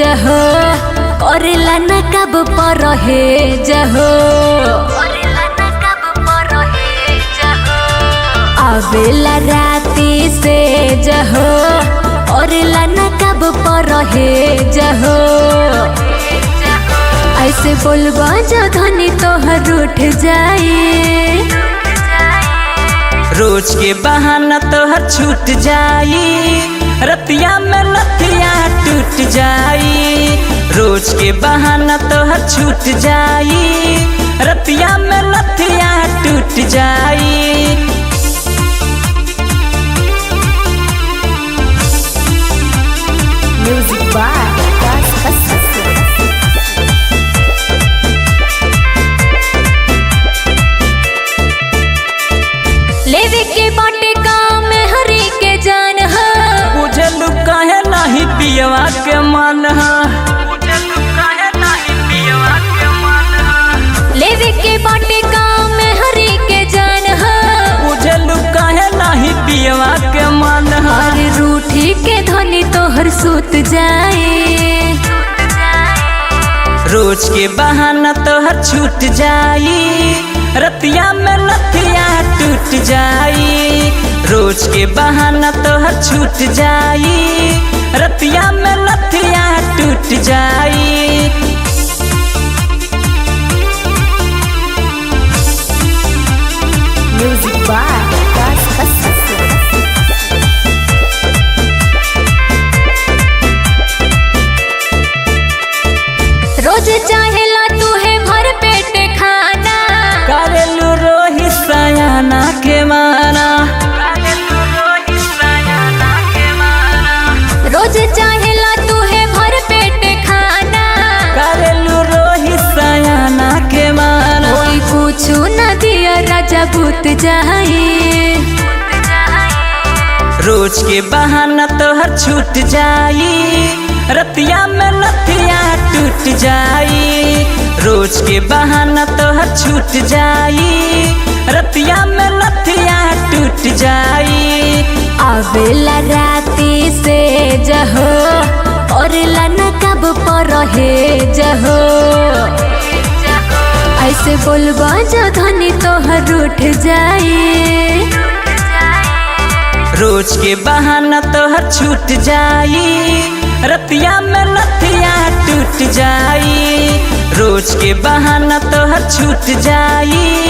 जहो करेला न कब पर हे जहो आवेला राती से जहो करेला न कब पर हे जहो ऐसे बोलबा जो धनी तोहर उठ जाए रोज के बहाना तोहर छूट जाई रतिया में नथिया टूट जाई रोज के बहाना तोहर छूट जाई रतिया में नथिया टूट जाई। म्यूजिक बाय लेवे के बाटे काम हरी के जान हा बुझलु काहे नाही पियवा के मन हा लेवे के बाटे काम हरी के जान हा बुझलु काहे नाही पियवा के मन हा अरे रूठी के धनी तोहर सूत जाए रोज के बहाना तोहर छूट जाई रतिया में नथिया टूट जाई रोज के बहाना तोहर छूट जाई रतिया में नथिया टूट जाई। म्यूजिक बाय रोज चाहेला तू है भर पेट खाना करेलू रोही सयाना के माना रोज चाहेला तू है भर पेट खाना करेलू रोही सयाना के माना कोई पूछू न दिया राजा भूत जाए रोज के बहाना तोहर छूट जाई रतिया में नथिया टूट जाई रोज के बहाना तोहर छूट जाई रतिया में नथिया टूट जाई आवेला राती से जहो करेला न कब पर हे जहो ऐसे बोलबा जो धनी तोहर उठ जाए रोज के बहाना तोहर छूट जाई रतिया में नथिया टूट जाई रोज के बहाना तोहर छूट जाई